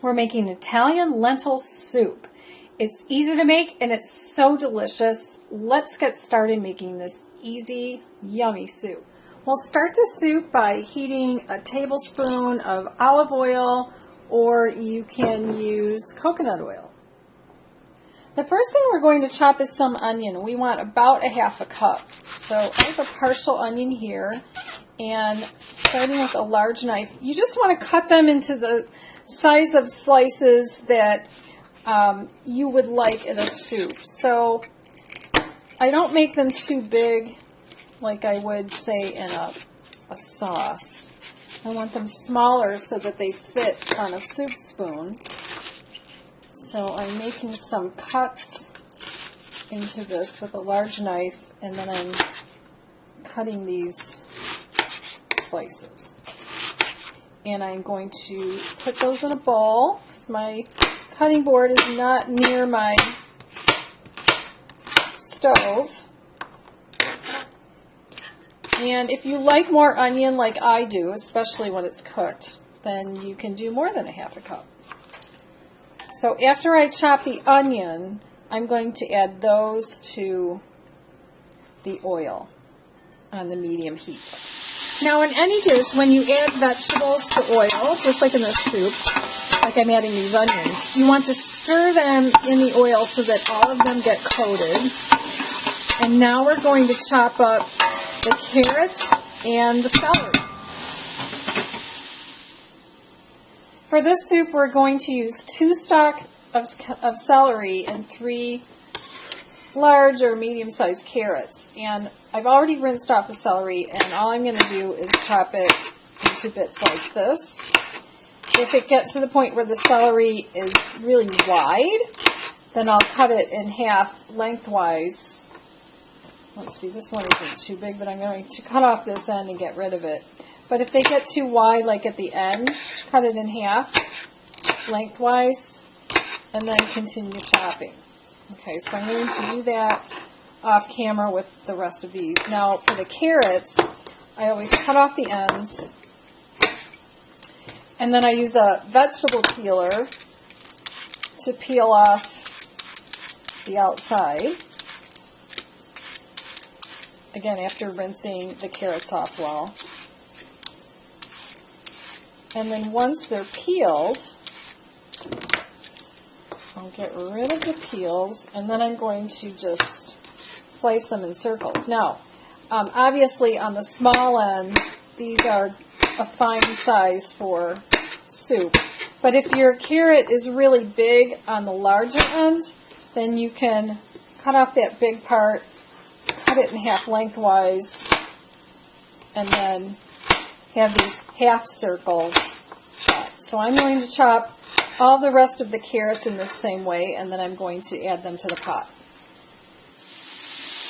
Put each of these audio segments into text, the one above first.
We're making Italian lentil soup. It's easy to make and it's so delicious. Let's get started making this easy, yummy soup. We'll start the soup by heating a tablespoon of olive oil, or you can use coconut oil. The first thing we're going to chop is some onion. We want about a half a cup. So I have a partial onion here, and starting with a large knife, you just want to cut them into the size of slices that you would like in a soup. So I don't make them too big like I would say in a sauce. I want them smaller so that they fit on a soup spoon. So I'm making some cuts into this with a large knife, and then I'm cutting these slices. And I'm going to put those in a bowl. My cutting board is not near my stove. And if you like more onion like I do, especially when it's cooked, then you can do more than a half a cup. So after I chop the onion, I'm going to add those to the oil on the medium heat. Now in any dish, when you add vegetables to oil, just like in this soup, like I'm adding these onions, you want to stir them in the oil so that all of them get coated. And now we're going to chop up the carrot and the celery. For this soup, we're going to use 2 stalks of celery and 3 large or medium-sized carrots. And I've already rinsed off the celery, and all I'm going to do is chop it into bits like this. If it gets to the point where the celery is really wide, then I'll cut it in half lengthwise. Let's see, this one isn't too big, but I'm going to cut off this end and get rid of it. But if they get too wide, like at the end, cut it in half lengthwise, and then continue chopping. Okay, so I'm going to do that off camera with the rest of these. Now, for the carrots, I always cut off the ends, and then I use a vegetable peeler to peel off the outside. Again, after rinsing the carrots off well. And then once they're peeled, I'll get rid of the peels, and then I'm going to just slice them in circles. Now, obviously on the small end, these are a fine size for soup. But if your carrot is really big on the larger end, then you can cut off that big part, cut it in half lengthwise, and then have these half circles cut. So I'm going to chop all the rest of the carrots in the same way, and then I'm going to add them to the pot.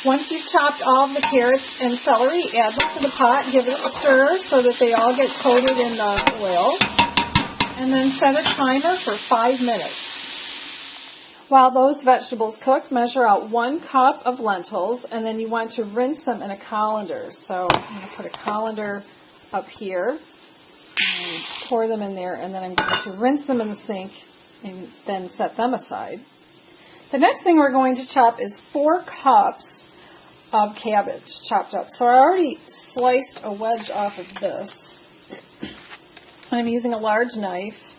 Once you've chopped all of the carrots and celery, add them to the pot, give it a stir so that they all get coated in the oil, and then set a timer for 5 minutes. While those vegetables cook, measure out 1 cup of lentils, and then you want to rinse them in a colander. So I'm going to put a colander up here, and pour them in there, and then I'm going to rinse them in the sink and then set them aside. The next thing we're going to chop is 4 cups of cabbage chopped up. So I already sliced a wedge off of this. I'm using a large knife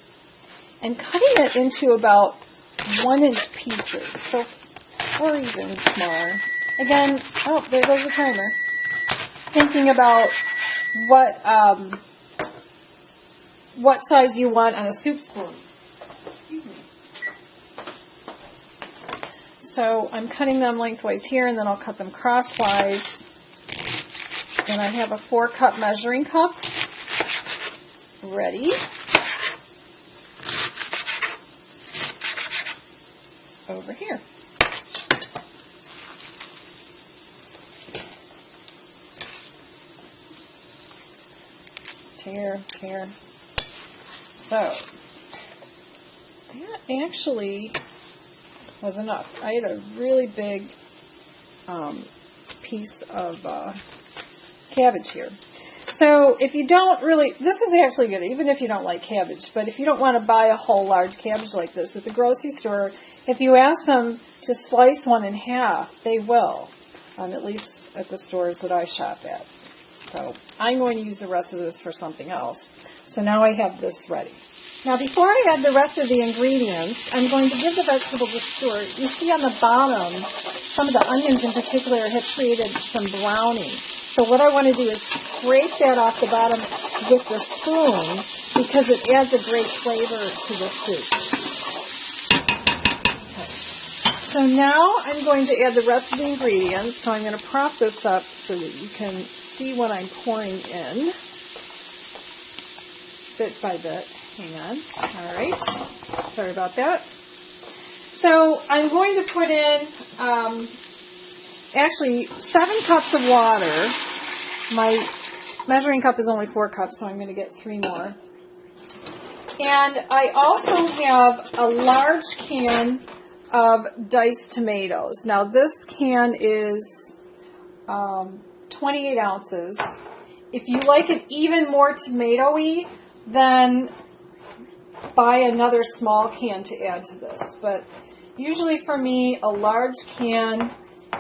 and cutting it into about 1-inch pieces, so, or even smaller. Again, oh, there goes the timer. Thinking about what size you want on a soup spoon. Excuse me. So I'm cutting them lengthwise here, and then I'll cut them crosswise. And I have a 4-cup measuring cup ready. Over here. Tear. So, that actually was enough. I had a really big piece of cabbage here. So if you don't really, this is actually good, even if you don't like cabbage, but if you don't want to buy a whole large cabbage like this at the grocery store, if you ask them to slice one in half, they will, at least at the stores that I shop at. So I'm going to use the rest of this for something else. So now I have this ready. Now before I add the rest of the ingredients, I'm going to give the vegetable a stir. You see on the bottom, some of the onions in particular have created some browning. So what I want to do is scrape that off the bottom with the spoon because it adds a great flavor to the soup. Okay. So now I'm going to add the rest of the ingredients. So I'm going to prop this up so that you can see what I'm pouring in bit by bit. Hang on. All right. Sorry about that. So I'm going to put in actually 7 cups of water. My measuring cup is only 4 cups, so I'm going to get 3 more. And I also have a large can of diced tomatoes. Now this can is 28 ounces. If you like it even more tomatoey, then buy another small can to add to this. But usually for me, a large can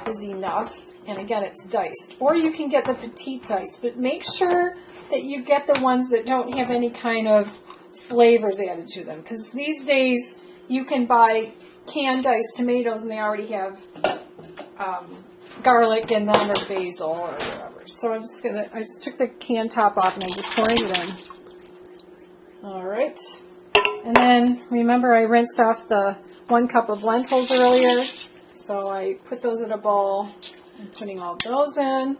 is enough. And again, it's diced. Or you can get the petite dice, but make sure that you get the ones that don't have any kind of flavors added to them. Because these days, you can buy canned diced tomatoes and they already have garlic in them or basil or whatever. So I just took the can top off and I'm just pouring it in. All right. And then, remember I rinsed off the 1 cup of lentils earlier. So I put those in a bowl. I'm putting all those in.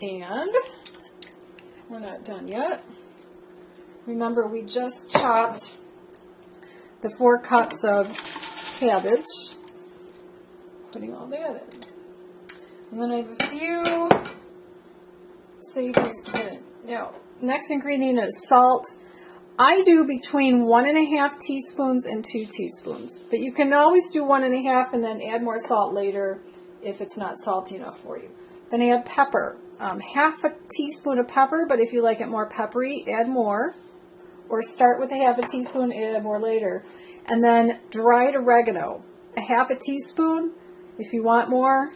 And we're not done yet. Remember, we just chopped the 4 cups of cabbage. Putting all that in. And then I have a few savories to put in. Now, next ingredient is salt. I do between 1½ teaspoons and 2 teaspoons, but you can always do 1½ and then add more salt later if it's not salty enough for you. Then add pepper, ½ teaspoon of pepper, but if you like it more peppery, add more, or start with ½ teaspoon, add more later. And then dried oregano, ½ teaspoon. If you want more,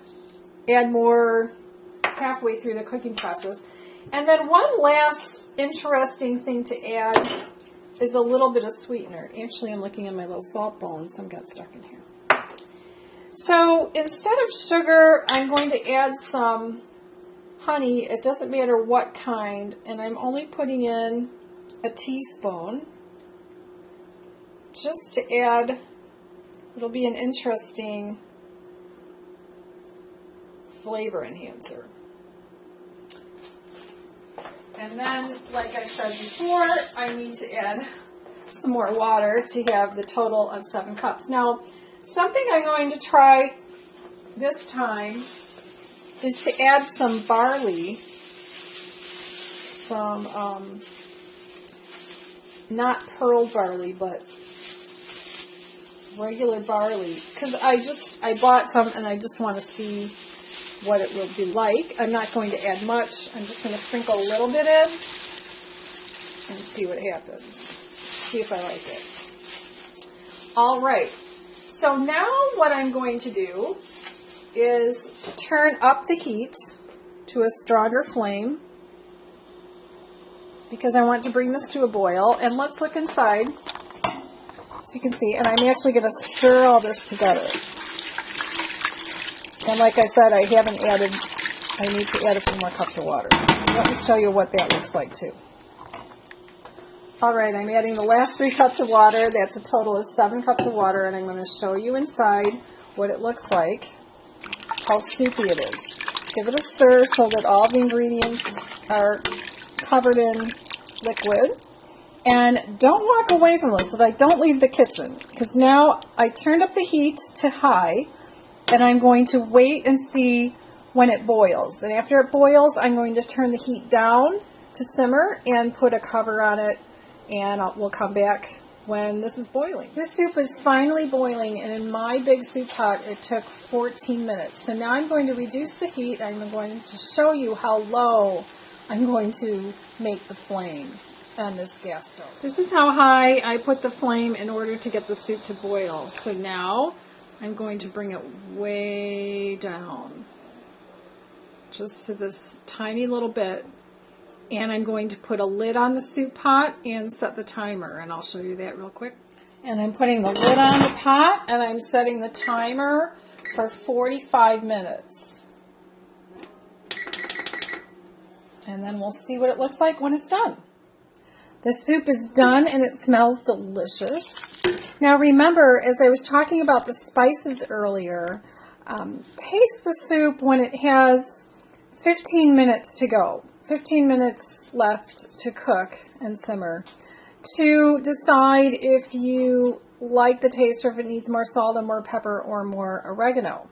add more halfway through the cooking process. And then one last interesting thing to add is a little bit of sweetener. Actually, I'm looking at my little salt bowl and some got stuck in here. So instead of sugar, I'm going to add some honey. It doesn't matter what kind, and I'm only putting in a teaspoon just to add. It'll be an interesting flavor enhancer. And then, like I said before, I need to add some more water to have the total of 7 cups. Now, something I'm going to try this time is to add some barley, some, not pearl barley, but regular barley. Because I bought some and I just want to see what it will be like. I'm not going to add much. I'm just going to sprinkle a little bit in and see what happens. See if I like it. All right. So now what I'm going to do is turn up the heat to a stronger flame because I want to bring this to a boil. And let's look inside so you can see. And I'm actually going to stir all this together. And like I said, I need to add a few more cups of water. So let me show you what that looks like too. Alright, I'm adding the last 3 cups of water. That's a total of 7 cups of water, and I'm going to show you inside what it looks like, how soupy it is. Give it a stir so that all the ingredients are covered in liquid. And don't walk away from this. Like, don't leave the kitchen, because now I turned up the heat to high. And I'm going to wait and see when it boils. And after it boils, I'm going to turn the heat down to simmer and put a cover on it. And we'll come back when this is boiling. This soup is finally boiling, and in my big soup pot it took 14 minutes. So now I'm going to reduce the heat. I'm going to show you how low I'm going to make the flame on this gas stove. This is how high I put the flame in order to get the soup to boil. So now I'm going to bring it way down, just to this tiny little bit. And I'm going to put a lid on the soup pot and set the timer, and I'll show you that real quick. And I'm putting the lid on the pot, and I'm setting the timer for 45 minutes. And then we'll see what it looks like when it's done. The soup is done, and it smells delicious. Now remember, as I was talking about the spices earlier, taste the soup when it has 15 minutes to go. 15 minutes left to cook and simmer to decide if you like the taste or if it needs more salt or more pepper or more oregano.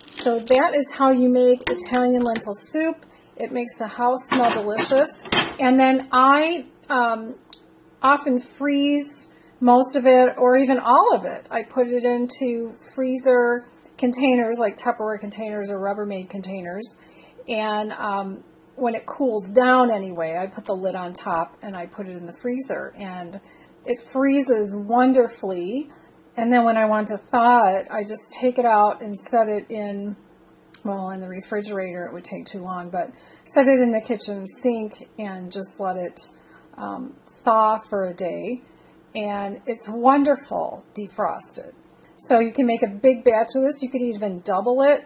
So that is how you make Italian lentil soup. It makes the house smell delicious. And then I often freeze most of it or even all of it. I put it into freezer containers like Tupperware containers or Rubbermaid containers, and when it cools down anyway, I put the lid on top and I put it in the freezer, and it freezes wonderfully. And then when I want to thaw it, I just take it out and set it in, well, in the refrigerator it would take too long, but set it in the kitchen sink and just let it thaw for a day. And it's wonderful defrosted. So you can make a big batch of this. You could even double it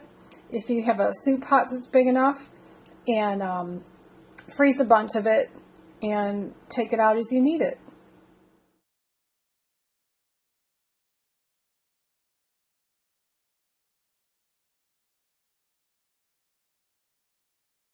if you have a soup pot that's big enough, and freeze a bunch of it and take it out as you need it.